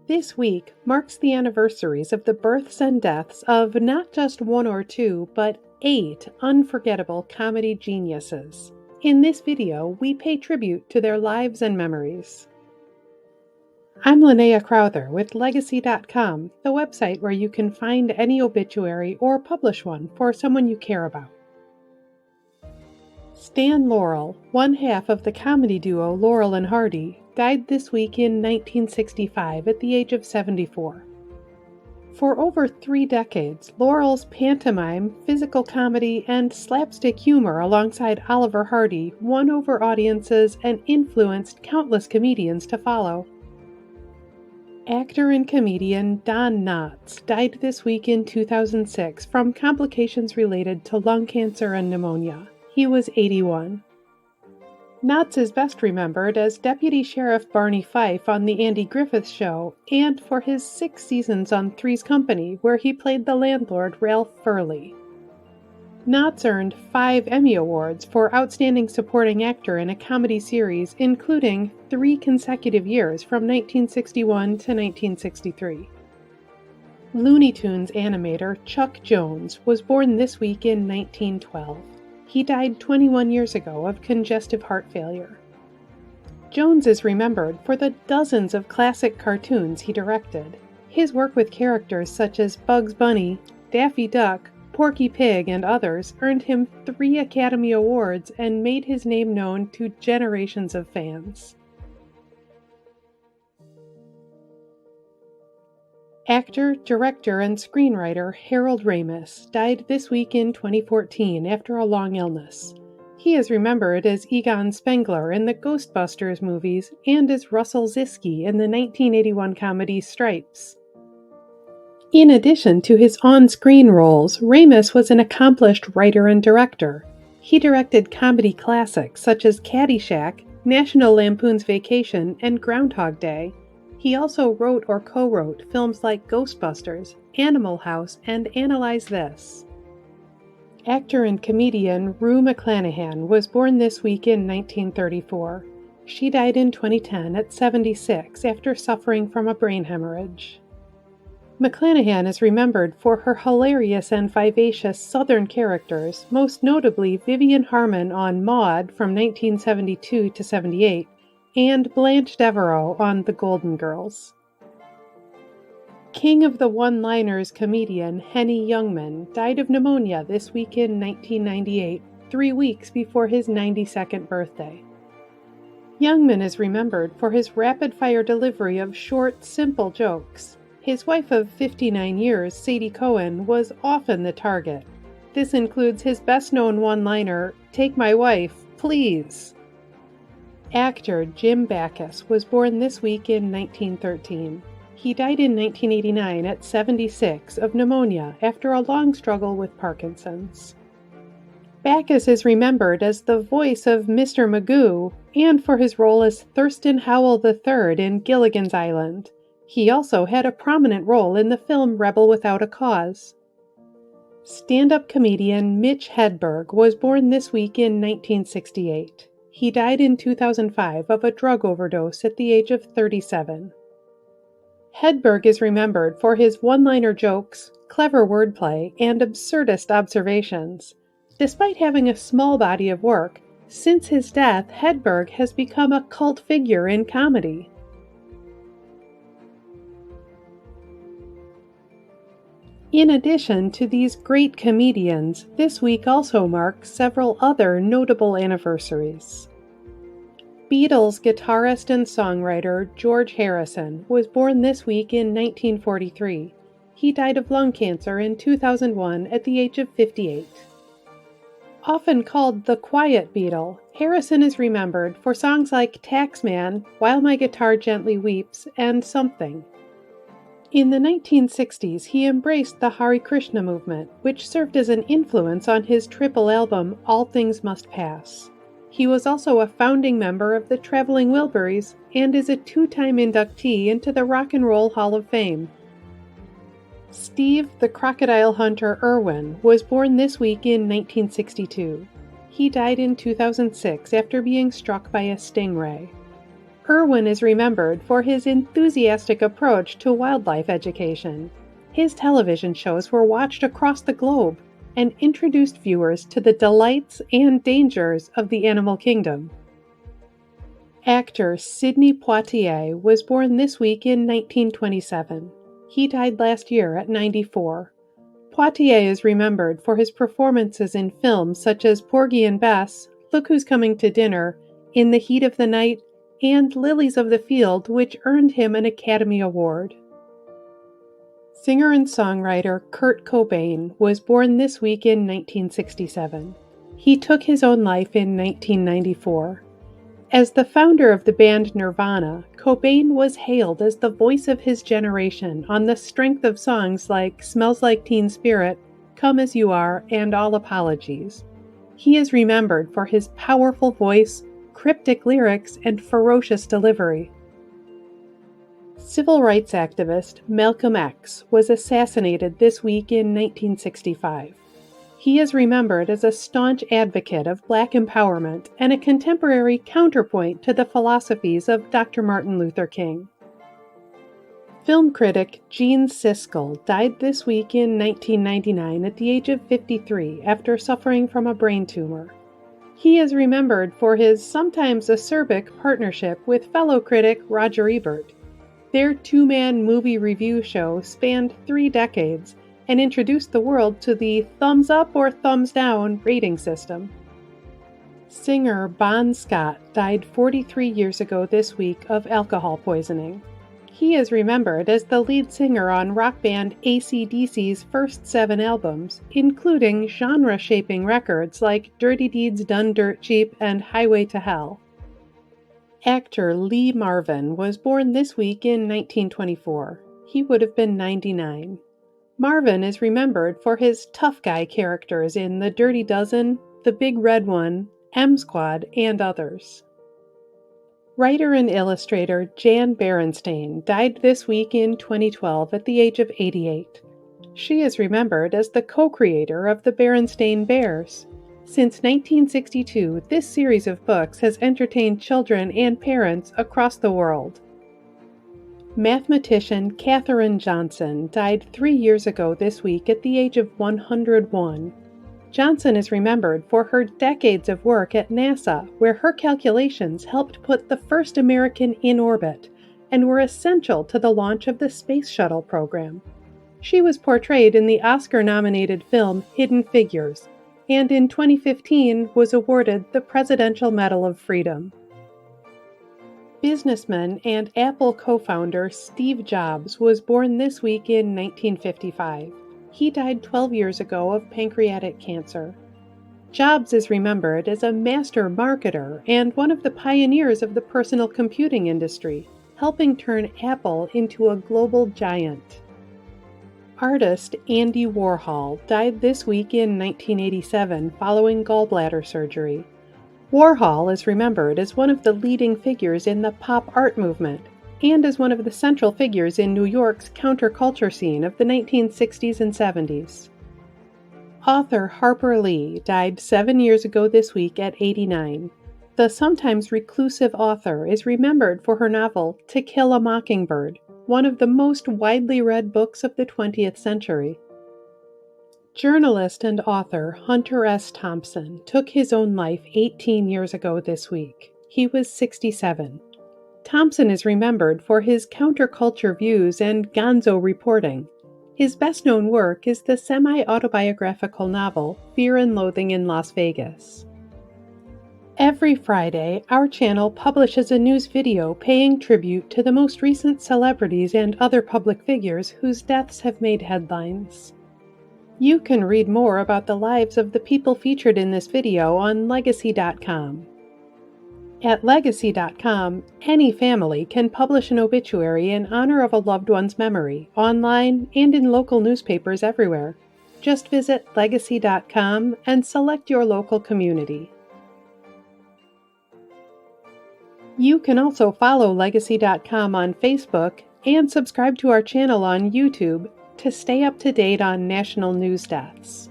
This week marks the anniversaries of the births and deaths of not just one or two, but 8 unforgettable comedy geniuses. In this video, we pay tribute to their lives and memories. I'm Linnea Crowther with Legacy.com, the website where you can find any obituary or publish one for someone you care about. Stan Laurel, one half of the comedy duo Laurel and Hardy, died this week in 1965 at the age of 74. For over 3 decades, Laurel's pantomime, physical comedy, and slapstick humor alongside Oliver Hardy won over audiences and influenced countless comedians to follow. Actor and comedian Don Knotts died this week in 2006 from complications related to lung cancer and pneumonia. He was 81. Knotts is best remembered as Deputy Sheriff Barney Fife on The Andy Griffith Show and for his 6 seasons on Three's Company, where he played the landlord Ralph Furley. Knotts earned 5 Emmy Awards for Outstanding Supporting Actor in a Comedy Series, including 3 consecutive years from 1961 to 1963. Looney Tunes animator Chuck Jones was born this week in 1912. He died 21 years ago of congestive heart failure. Jones is remembered for the dozens of classic cartoons he directed. His work with characters such as Bugs Bunny, Daffy Duck, Porky Pig, and others earned him 3 Academy Awards and made his name known to generations of fans. Actor, director, and screenwriter Harold Ramis died this week in 2014 after a long illness. He is remembered as Egon Spengler in the Ghostbusters movies and as Russell Siskel in the 1981 comedy Stripes. In addition to his on-screen roles, Ramis was an accomplished writer and director. He directed comedy classics such as Caddyshack, National Lampoon's Vacation, and Groundhog Day. He also wrote or co-wrote films like Ghostbusters, Animal House, and Analyze This. Actor and comedian Rue McClanahan was born this week in 1934. She died in 2010 at 76 after suffering from a brain hemorrhage. McClanahan is remembered for her hilarious and vivacious Southern characters, most notably Vivian Harmon on Maude from 1972 to 78, and Blanche Devereaux on The Golden Girls. King of the one-liners comedian Henny Youngman died of pneumonia this week in 1998, 3 weeks before his 92nd birthday. Youngman is remembered for his rapid-fire delivery of short, simple jokes. His wife of 59 years, Sadie Cohen, was often the target. This includes his best-known one-liner, "Take my wife, please." Actor Jim Backus was born this week in 1913. He died in 1989 at 76 of pneumonia after a long struggle with Parkinson's. Backus is remembered as the voice of Mr. Magoo and for his role as Thurston Howell III in Gilligan's Island. He also had a prominent role in the film Rebel Without a Cause. Stand-up comedian Mitch Hedberg was born this week in 1968. He died in 2005 of a drug overdose at the age of 37. Hedberg is remembered for his one-liner jokes, clever wordplay, and absurdist observations. Despite having a small body of work, since his death, Hedberg has become a cult figure in comedy. In addition to these great comedians, this week also marks several other notable anniversaries. Beatles guitarist and songwriter George Harrison was born this week in 1943. He died of lung cancer in 2001 at the age of 58. Often called the Quiet Beatle, Harrison is remembered for songs like Taxman, While My Guitar Gently Weeps, and Something. In the 1960s, he embraced the Hare Krishna movement, which served as an influence on his triple album, All Things Must Pass. He was also a founding member of the Traveling Wilburys and is a 2-time inductee into the Rock and Roll Hall of Fame. Steve the Crocodile Hunter Irwin was born this week in 1962. He died in 2006 after being struck by a stingray. Irwin is remembered for his enthusiastic approach to wildlife education. His television shows were watched across the globe and introduced viewers to the delights and dangers of the animal kingdom. Actor Sidney Poitier was born this week in 1927. He died last year at 94. Poitier is remembered for his performances in films such as Porgy and Bess, Look Who's Coming to Dinner, In the Heat of the Night, and Lilies of the Field, which earned him an Academy Award. Singer and songwriter Kurt Cobain was born this week in 1967. He took his own life in 1994. As the founder of the band Nirvana, Cobain was hailed as the voice of his generation on the strength of songs like Smells Like Teen Spirit, Come As You Are, and All Apologies. He is remembered for his powerful voice, cryptic lyrics, and ferocious delivery. Civil rights activist Malcolm X was assassinated this week in 1965. He is remembered as a staunch advocate of Black empowerment and a contemporary counterpoint to the philosophies of Dr. Martin Luther King. Film critic Gene Siskel died this week in 1999 at the age of 53 after suffering from a brain tumor. He is remembered for his sometimes acerbic partnership with fellow critic Roger Ebert. Their two-man movie review show spanned 3 decades and introduced the world to the thumbs up or thumbs down rating system. Singer Bon Scott died 43 years ago this week of alcohol poisoning. He is remembered as the lead singer on rock band AC/DC's first 7 albums, including genre-shaping records like Dirty Deeds Done Dirt Cheap and Highway to Hell. Actor Lee Marvin was born this week in 1924. He would have been 99. Marvin is remembered for his tough guy characters in The Dirty Dozen, The Big Red One, M Squad, and others. Writer and illustrator Jan Berenstain died this week in 2012 at the age of 88. She is remembered as the co-creator of the Berenstain Bears. Since 1962, this series of books has entertained children and parents across the world. Mathematician Katherine Johnson died 3 years ago this week at the age of 101. Johnson is remembered for her decades of work at NASA, where her calculations helped put the first American in orbit and were essential to the launch of the Space Shuttle program. She was portrayed in the Oscar-nominated film Hidden Figures, and in 2015 was awarded the Presidential Medal of Freedom. Businessman and Apple co-founder Steve Jobs was born this week in 1955. He died 12 years ago of pancreatic cancer. Jobs is remembered as a master marketer and one of the pioneers of the personal computing industry, helping turn Apple into a global giant. Artist Andy Warhol died this week in 1987 following gallbladder surgery. Warhol is remembered as one of the leading figures in the pop art movement and as one of the central figures in New York's counterculture scene of the 1960s and 70s. Author Harper Lee died 7 years ago this week at 89. The sometimes reclusive author is remembered for her novel To Kill a Mockingbird, one of the most widely read books of the 20th century. Journalist and author Hunter S. Thompson took his own life 18 years ago this week. He was 67. Thompson is remembered for his counterculture views and gonzo reporting. His best-known work is the semi-autobiographical novel Fear and Loathing in Las Vegas. Every Friday, our channel publishes a news video paying tribute to the most recent celebrities and other public figures whose deaths have made headlines. You can read more about the lives of the people featured in this video on Legacy.com. At Legacy.com, any family can publish an obituary in honor of a loved one's memory, online and in local newspapers everywhere. Just visit Legacy.com and select your local community. You can also follow Legacy.com on Facebook and subscribe to our channel on YouTube to stay up to date on national news deaths.